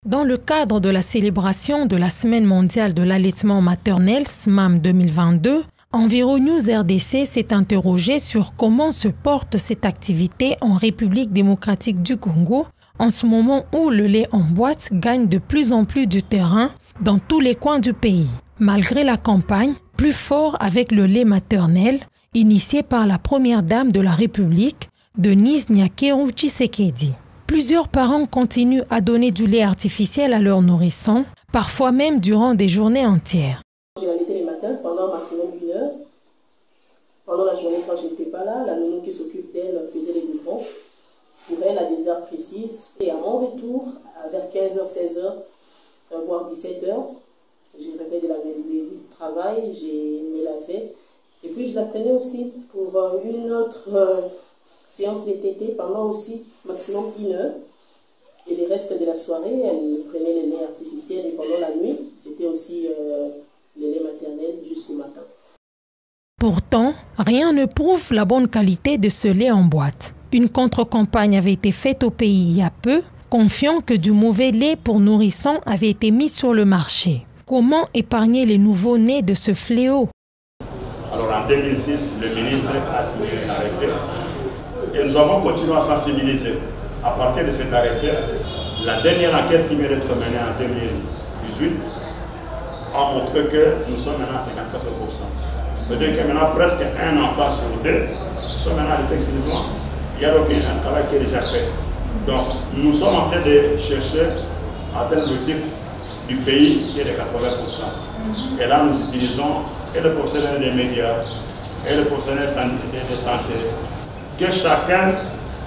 Dans le cadre de la célébration de la Semaine mondiale de l'allaitement maternel SMAM 2022, Environews RDC s'est interrogé sur comment se porte cette activité en République démocratique du Congo, en ce moment où le lait en boîte gagne de plus en plus du terrain dans tous les coins du pays. Malgré la campagne « Plus fort avec le lait maternel » initiée par la première dame de la République, Denise Nyakeru Tshisekedi. Plusieurs parents continuent à donner du lait artificiel à leurs nourrissons, parfois même durant des journées entières. J'ai allaité les matins pendant maximum 1 heure. Pendant la journée, quand je n'étais pas là, la nounou qui s'occupe d'elle faisait les biberons pour elle à des heures précises. Et à mon retour, vers 15h, 16h, voire 17h, je revenais du travail, je me lavais. Et puis je la prenais aussi pour une autre séance de TT pendant aussi maximum 1 heure. Et le reste de la soirée, elle prenait le lait artificiel et pendant la nuit, c'était aussi le lait maternel jusqu'au matin. Pourtant, rien ne prouve la bonne qualité de ce lait en boîte. Une contre-campagne avait été faite au pays il y a peu, confiant que du mauvais lait pour nourrissons avait été mis sur le marché. Comment épargner les nouveaux-nés de ce fléau? Alors en 2006, le ministre a signé un arrêté et nous avons continué à sensibiliser. À partir de cet arrêté, la dernière enquête qui vient d'être menée en 2018 a montré que nous sommes maintenant à 54%. C'est-à-dire que maintenant presque un enfant sur deux sont maintenant à l'état exclusivement. Il y a donc un travail qui est déjà fait. Donc nous sommes en train de chercher à atteindre l'objectif du pays qui est de 80%. Et là nous utilisons et les professionnels des médias et les professionnels de santé, que chacun,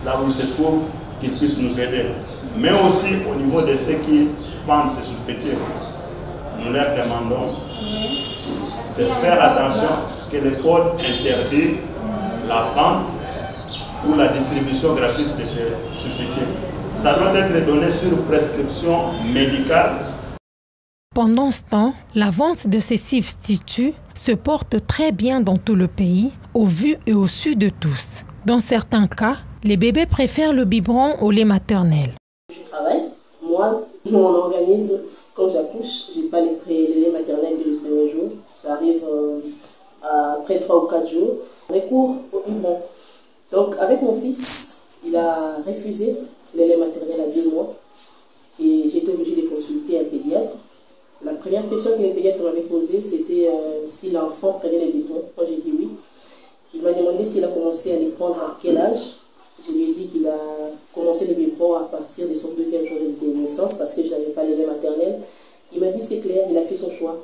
là où il se trouve, qu'il puisse nous aider. Mais aussi au niveau de ceux qui vendent ces substituts, nous leur demandons de faire attention parce que le code interdit la vente ou la distribution gratuite de ces substituts. Ça doit être donné sur prescription médicale. Pendant ce temps, la vente de ces substituts se porte très bien dans tout le pays, au vu et au su de tous. Dans certains cas, les bébés préfèrent le biberon au lait maternel. Je travaille. Moi, mon organisme, quand j'accouche, je n'ai pas le lait maternel dès le premier jour. Ça arrive après 3 ou 4 jours. Recours au biberon. Donc, avec mon fils, il a refusé le lait maternel à 2 mois. Et j'ai été obligée de consulter un pédiatre. La première question que le pédiatre m'avait posée, c'était si l'enfant prenait les biberons. Moi, j'ai dit oui. Il m'a demandé s'il a commencé à les prendre à quel âge. Je lui ai dit qu'il a commencé les biberons à partir de son 2e jour de naissance parce que je n'avais pas le lait maternel. Il m'a dit c'est clair, il a fait son choix.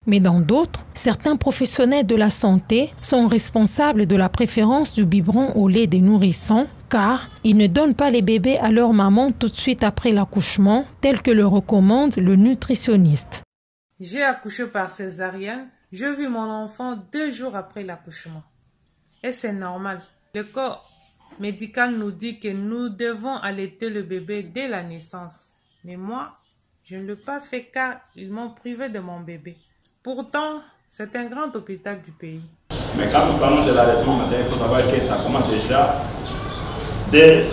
Mais dans d'autres, certains professionnels de la santé sont responsables de la préférence du biberon au lait des nourrissons car ils ne donnent pas les bébés à leur maman tout de suite après l'accouchement, tel que le recommande le nutritionniste. J'ai accouché par césarienne. J'ai vu mon enfant 2 jours après l'accouchement. Et c'est normal. Le corps médical nous dit que nous devons allaiter le bébé dès la naissance. Mais moi, je ne l'ai pas fait car ils m'ont privé de mon bébé. Pourtant, c'est un grand hôpital du pays. Mais quand nous parlons de l'allaitement maternel, il faut savoir que ça commence déjà dès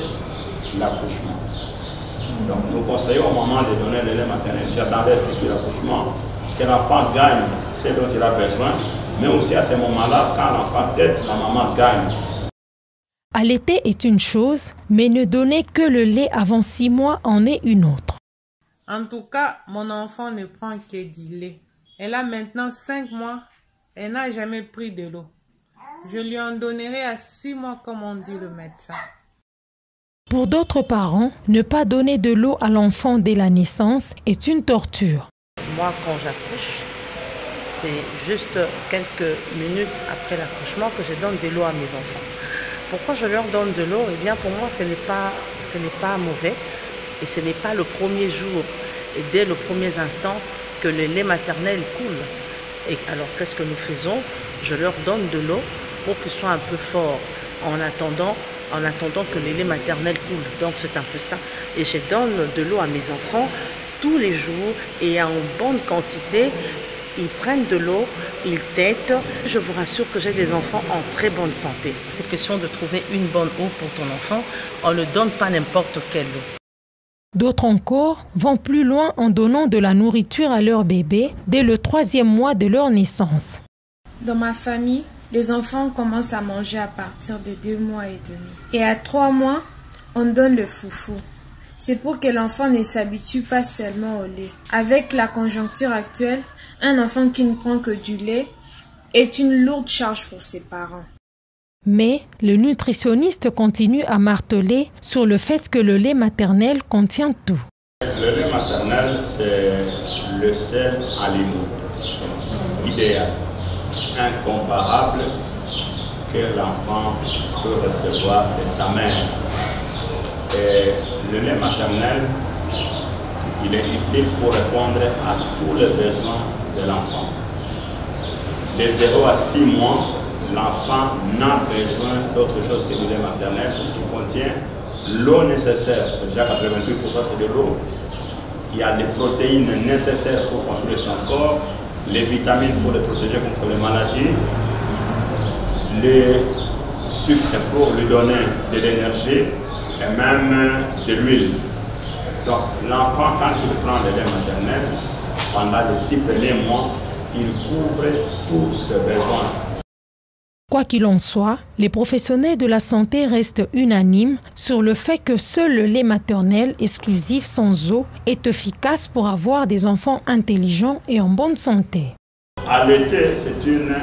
l'accouchement. Donc nous conseillons au moment de donner le lait maternel, j'attendais tout sur l'accouchement, parce que l'enfant gagne ce dont il a besoin, mais aussi à ce moment-là, quand l'enfant tète, la maman gagne. Allaiter est une chose, mais ne donner que le lait avant 6 mois en est une autre. En tout cas, mon enfant ne prend que du lait. Elle a maintenant 5 mois, elle n'a jamais pris de l'eau. Je lui en donnerai à 6 mois comme on dit le médecin. Pour d'autres parents, ne pas donner de l'eau à l'enfant dès la naissance est une torture. Moi, quand j'accouche, c'est juste quelques minutes après l'accouchement que je donne de l'eau à mes enfants. Pourquoi je leur donne de l'eau? Eh bien, pour moi, ce n'est pas mauvais et ce n'est pas le premier jour et dès le premier instant que le lait maternel coule. Et alors, qu'est-ce que nous faisons? Je leur donne de l'eau pour qu'ils soient un peu forts en attendant que le lait maternel coule. Donc, c'est un peu ça. Et je donne de l'eau à mes enfants tous les jours et en bonne quantité. Ils prennent de l'eau, ils têtent. Je vous rassure que j'ai des enfants en très bonne santé. C'est question de trouver une bonne eau pour ton enfant. On ne donne pas n'importe quelle eau. D'autres encore vont plus loin en donnant de la nourriture à leur bébé dès le 3e mois de leur naissance. Dans ma famille, les enfants commencent à manger à partir de 2 mois et demi. Et à 3 mois, on donne le foufou. C'est pour que l'enfant ne s'habitue pas seulement au lait. Avec la conjoncture actuelle, un enfant qui ne prend que du lait est une lourde charge pour ses parents. Mais le nutritionniste continue à marteler sur le fait que le lait maternel contient tout. Le lait maternel, c'est le seul aliment idéal, incomparable que l'enfant peut recevoir de sa mère. Et le lait maternel, il est utile pour répondre à tous les besoins de l'enfant. De 0 à 6 mois, l'enfant n'a besoin d'autre chose que du lait maternel puisqu'il contient l'eau nécessaire. C'est déjà 88%, c'est de l'eau. Il y a les protéines nécessaires pour construire son corps, les vitamines pour le protéger contre les maladies, les sucres pour lui donner de l'énergie et même de l'huile. Donc l'enfant, quand il prend le lait maternel, pendant les 6 premiers mois, il couvre tous ses besoins. Quoi qu'il en soit, les professionnels de la santé restent unanimes sur le fait que seul le lait maternel exclusif sans eau est efficace pour avoir des enfants intelligents et en bonne santé. Allaiter, c'est une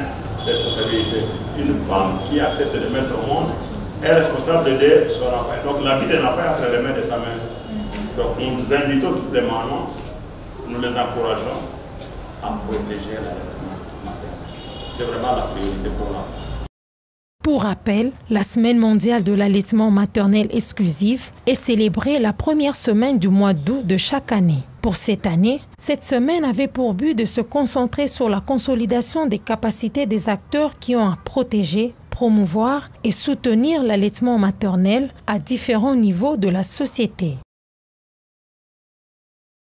responsabilité. Une femme qui accepte de mettre au monde est responsable de son enfant. Donc la vie d'un enfant est entre les mains de sa mère. Donc nous invitons toutes les mamans, nous les encourageons à protéger l'allaitement maternel. C'est vraiment la priorité pour l'enfant. Pour rappel, la Semaine mondiale de l'allaitement maternel exclusif est célébrée la première semaine du mois d'août de chaque année. Pour cette année, cette semaine avait pour but de se concentrer sur la consolidation des capacités des acteurs qui ont à protéger, promouvoir et soutenir l'allaitement maternel à différents niveaux de la société.